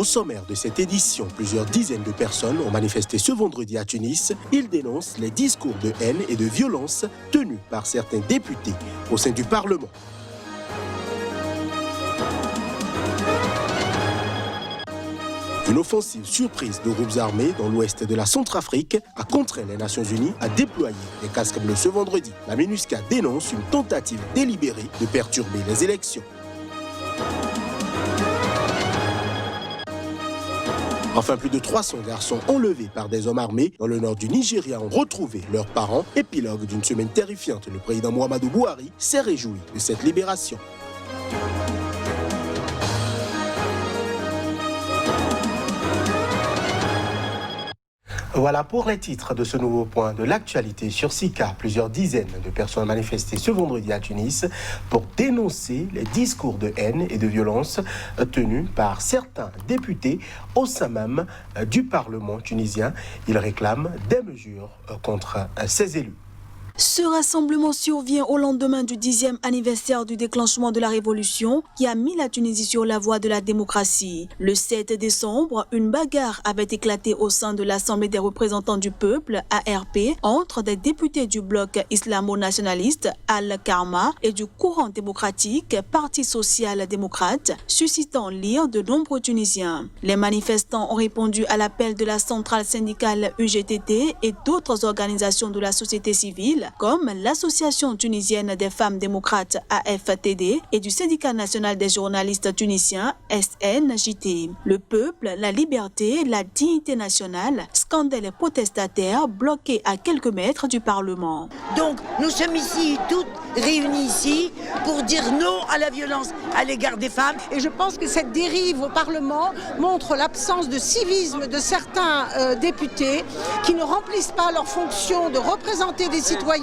Au sommaire de cette édition, plusieurs dizaines de personnes ont manifesté ce vendredi à Tunis. Ils dénoncent les discours de haine et de violence tenus par certains députés au sein du Parlement. Une offensive surprise de groupes armés dans l'ouest de la Centrafrique a contraint les Nations Unies à déployer les casques bleus ce vendredi. La MINUSCA dénonce une tentative délibérée de perturber les élections. Enfin, plus de 300 garçons enlevés par des hommes armés dans le nord du Nigeria ont retrouvé leurs parents. Épilogue d'une semaine terrifiante, le président Muhammadu Buhari s'est réjoui de cette libération. Voilà pour les titres de ce nouveau point de l'actualité sur Sika. Plusieurs dizaines de personnes ont manifesté ce vendredi à Tunis pour dénoncer les discours de haine et de violence tenus par certains députés au sein même du Parlement tunisien. Ils réclament des mesures contre ces élus. Ce rassemblement survient au lendemain du 10e anniversaire du déclenchement de la révolution qui a mis la Tunisie sur la voie de la démocratie. Le 7 décembre, une bagarre avait éclaté au sein de l'Assemblée des représentants du peuple, ARP, entre des députés du bloc islamo-nationaliste, Al-Karma, et du courant démocratique, Parti social-démocrate, suscitant l'ire de nombreux Tunisiens. Les manifestants ont répondu à l'appel de la centrale syndicale UGTT et d'autres organisations de la société civile, comme l'Association tunisienne des femmes démocrates AFTD et du syndicat national des journalistes tunisiens SNJT. Le peuple, la liberté, la dignité nationale scandaient les protestataires bloqués à quelques mètres du Parlement. Donc nous sommes ici, toutes réunies ici, pour dire non à la violence à l'égard des femmes. Et je pense que cette dérive au Parlement montre l'absence de civisme de certains députés qui ne remplissent pas leur fonction de représenter des citoyens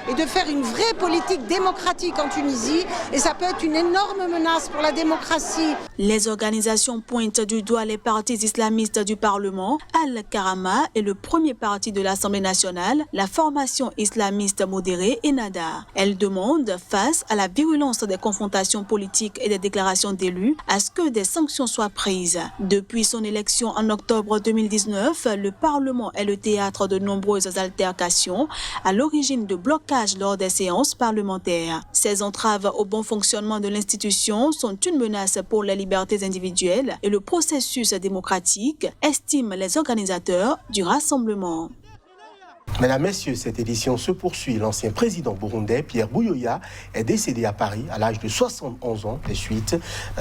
et de faire une vraie politique démocratique en Tunisie. Et ça peut être une énorme menace pour la démocratie. Les organisations pointent du doigt les partis islamistes du Parlement. Al-Karama est le premier parti de l'Assemblée nationale, la formation islamiste modérée Ennahda. Elle demande, face à la virulence des confrontations politiques et des déclarations d'élus, à ce que des sanctions soient prises. Depuis son élection en octobre 2019, le Parlement est le théâtre de nombreuses altercations, à l'origine de blocage lors des séances parlementaires. Ces entraves au bon fonctionnement de l'institution sont une menace pour les libertés individuelles et le processus démocratique, estiment les organisateurs du rassemblement. Mesdames, Messieurs, cette édition se poursuit. L'ancien président burundais, Pierre Buyoya, est décédé à Paris à l'âge de 71 ans des suites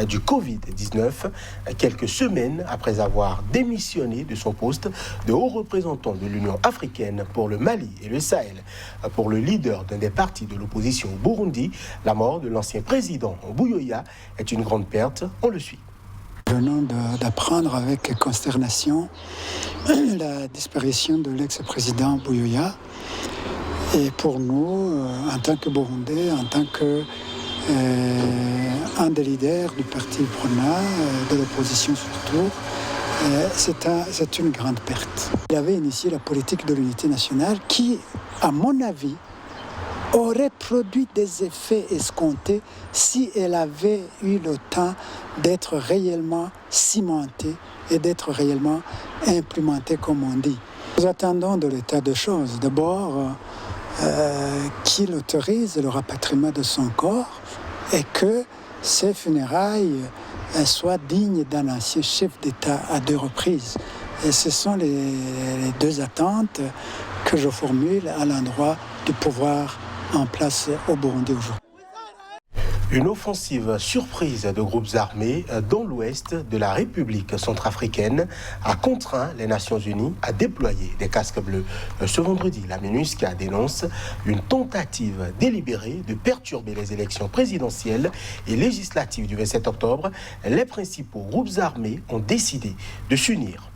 du Covid-19, quelques semaines après avoir démissionné de son poste de haut représentant de l'Union africaine pour le Mali et le Sahel. Pour le leader d'un des partis de l'opposition au Burundi, la mort de l'ancien président Buyoya est une grande perte. On le suit. Nous venons d'apprendre avec consternation la disparition de l'ex-président Buyoya. Et pour nous, en tant que Burundais, en tant qu'un des leaders du parti Prona, de l'opposition surtout, c'est une grande perte. Il avait initié la politique de l'unité nationale qui, à mon avis, aurait produit des effets escomptés si elle avait eu le temps d'être réellement cimentée et d'être réellement implémentée, comme on dit. Nous attendons de l'état de choses. D'abord, qu'il autorise le rapatriement de son corps et que ces funérailles soient dignes d'un ancien chef d'État à 2 reprises. Et ce sont les 2 attentes que je formule à l'endroit du pouvoir en place au Burundi aujourd'hui. Une offensive surprise de groupes armés dans l'ouest de la République centrafricaine a contraint les Nations Unies à déployer des casques bleus. Ce vendredi, la MINUSCA dénonce une tentative délibérée de perturber les élections présidentielles et législatives du 27 octobre. Les principaux groupes armés ont décidé de s'unir.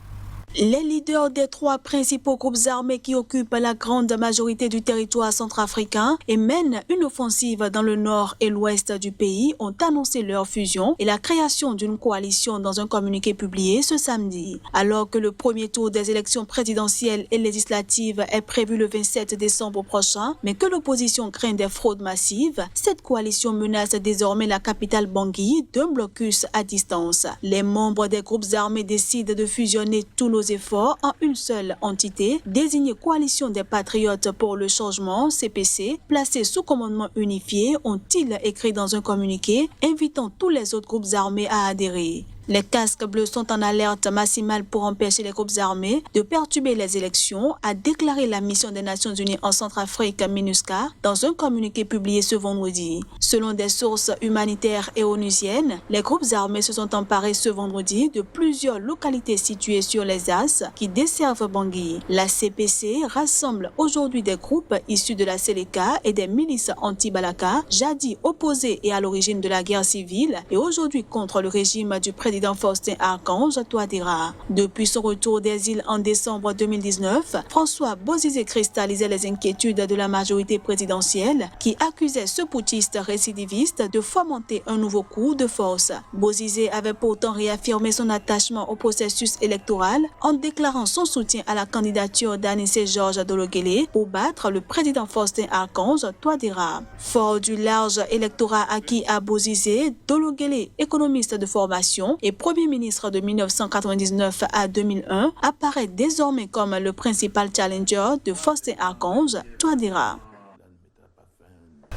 Les leaders des 3 principaux groupes armés qui occupent la grande majorité du territoire centrafricain et mènent une offensive dans le nord et l'ouest du pays ont annoncé leur fusion et la création d'une coalition dans un communiqué publié ce samedi. Alors que le premier tour des élections présidentielles et législatives est prévu le 27 décembre prochain, mais que l'opposition craint des fraudes massives, cette coalition menace désormais la capitale Bangui d'un blocus à distance. Les membres des groupes armés décident de fusionner tous nos efforts en une seule entité, désignée Coalition des Patriotes pour le Changement, CPC, placée sous commandement unifié, ont-ils écrit dans un communiqué, invitant tous les autres groupes armés à adhérer. Les casques bleus sont en alerte maximale pour empêcher les groupes armés de perturber les élections, a déclaré la mission des Nations Unies en Centrafrique, MINUSCA, dans un communiqué publié ce vendredi. Selon des sources humanitaires et onusiennes, les groupes armés se sont emparés ce vendredi de plusieurs localités situées sur les As qui desservent Bangui. La CPC rassemble aujourd'hui des groupes issus de la Seleka et des milices anti-Balaka, jadis opposés et à l'origine de la guerre civile et aujourd'hui contre le régime du président Faustin Archange Touadéra. Depuis son retour des îles en décembre 2019, François Bozizé cristallisait les inquiétudes de la majorité présidentielle qui accusait ce putschiste récidiviste de fomenter un nouveau coup de force. Bozizé avait pourtant réaffirmé son attachement au processus électoral en déclarant son soutien à la candidature d'Anissé Georges Dologuélé pour battre le président Faustin Archange Touadéra. Fort du large électorat acquis à Bozizé, Dologuélé, économiste de formation et Premier ministre de 1999 à 2001, apparaît désormais comme le principal challenger de Faustin Archange Touadéra.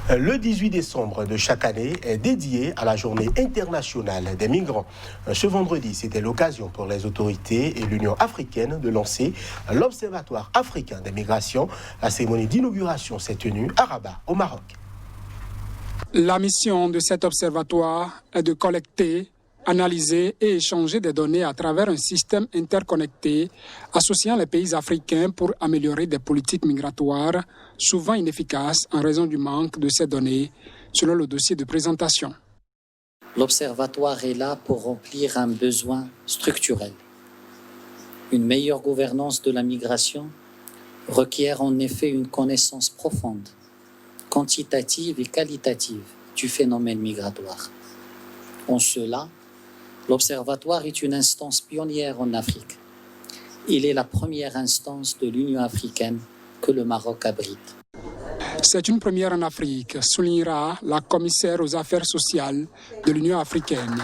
Le 18 décembre de chaque année est dédié à la Journée internationale des migrants. Ce vendredi, c'était l'occasion pour les autorités et l'Union africaine de lancer l'Observatoire africain des migrations. La cérémonie d'inauguration s'est tenue à Rabat, au Maroc. La mission de cet observatoire est de collecter, analyser et échanger des données à travers un système interconnecté associant les pays africains pour améliorer des politiques migratoires souvent inefficaces en raison du manque de ces données, selon le dossier de présentation. L'Observatoire est là pour remplir un besoin structurel. Une meilleure gouvernance de la migration requiert en effet une connaissance profonde, quantitative et qualitative du phénomène migratoire. En cela, l'Observatoire est une instance pionnière en Afrique. Il est la première instance de l'Union africaine que le Maroc abrite. C'est une première en Afrique, soulignera la commissaire aux affaires sociales de l'Union africaine.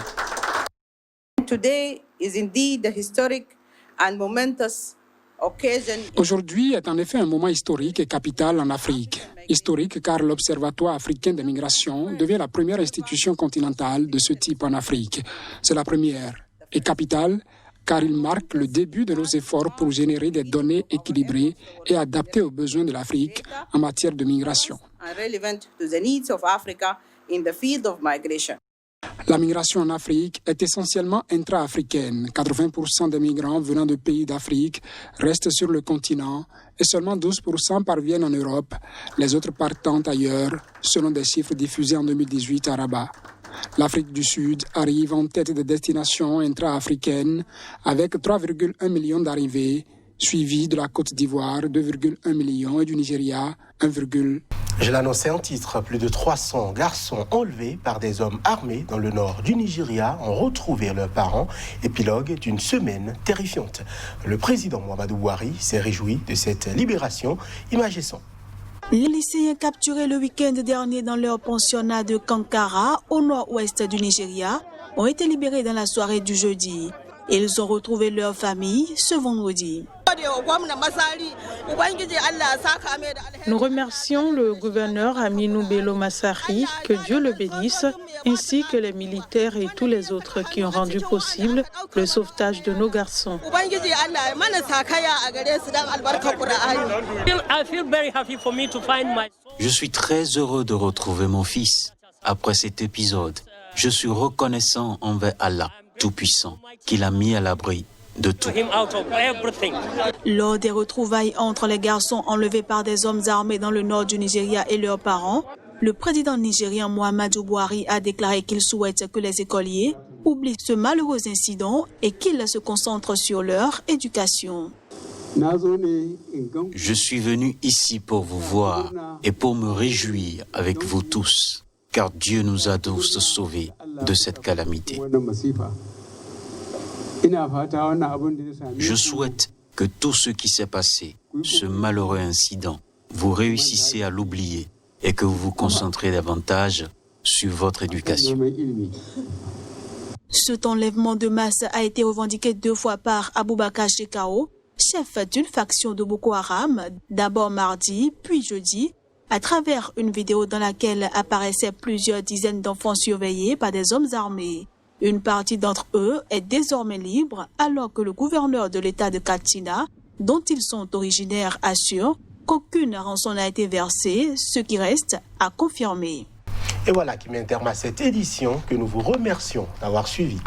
Today is indeed a historic and momentous occasion. Aujourd'hui est en effet un moment historique et capital en Afrique. Historique car l'Observatoire africain des migrations devient la première institution continentale de ce type en Afrique. C'est la première. Et capital car il marque le début de nos efforts pour générer des données équilibrées et adaptées aux besoins de l'Afrique en matière de migration. La migration en Afrique est essentiellement intra-africaine. 80% des migrants venant de pays d'Afrique restent sur le continent et seulement 12% parviennent en Europe, les autres partant ailleurs, selon des chiffres diffusés en 2018 à Rabat. L'Afrique du Sud arrive en tête des destinations intra-africaines avec 3,1 millions d'arrivées, suivi de la Côte d'Ivoire, 2,1 millions, et du Nigeria, 1,1. Je l'annonçais en titre, plus de 300 garçons enlevés par des hommes armés dans le nord du Nigeria ont retrouvé leurs parents, épilogue d'une semaine terrifiante. Le président Muhammadu Buhari s'est réjoui de cette libération. Images et son. Les lycéens capturés le week-end dernier dans leur pensionnat de Kankara, au nord-ouest du Nigeria, ont été libérés dans la soirée du jeudi. Ils ont retrouvé leur famille ce vendredi. Nous remercions le gouverneur Aminou Bello Massari, que Dieu le bénisse, ainsi que les militaires et tous les autres qui ont rendu possible le sauvetage de nos garçons. Je suis très heureux de retrouver mon fils. Après cet épisode, je suis reconnaissant envers Allah Tout-Puissant, qu'il a mis à l'abri de tout. Lors des retrouvailles entre les garçons enlevés par des hommes armés dans le nord du Nigeria et leurs parents, le président nigérien Muhammadu Buhari a déclaré qu'il souhaite que les écoliers oublient ce malheureux incident et qu'ils se concentrent sur leur éducation. Je suis venu ici pour vous voir et pour me réjouir avec vous tous, car Dieu nous a tous sauvés de cette calamité. Je souhaite que tout ce qui s'est passé, ce malheureux incident, vous réussissez à l'oublier et que vous vous concentrez davantage sur votre éducation. Cet enlèvement de masse a été revendiqué 2 fois par Aboubakar Shekau, chef d'une faction de Boko Haram, d'abord mardi, puis jeudi, à travers une vidéo dans laquelle apparaissaient plusieurs dizaines d'enfants surveillés par des hommes armés. Une partie d'entre eux est désormais libre, alors que le gouverneur de l'État de Katsina, dont ils sont originaires, assure qu'aucune rançon n'a été versée, ce qui reste à confirmer. Et voilà qui met un terme à cette édition que nous vous remercions d'avoir suivi.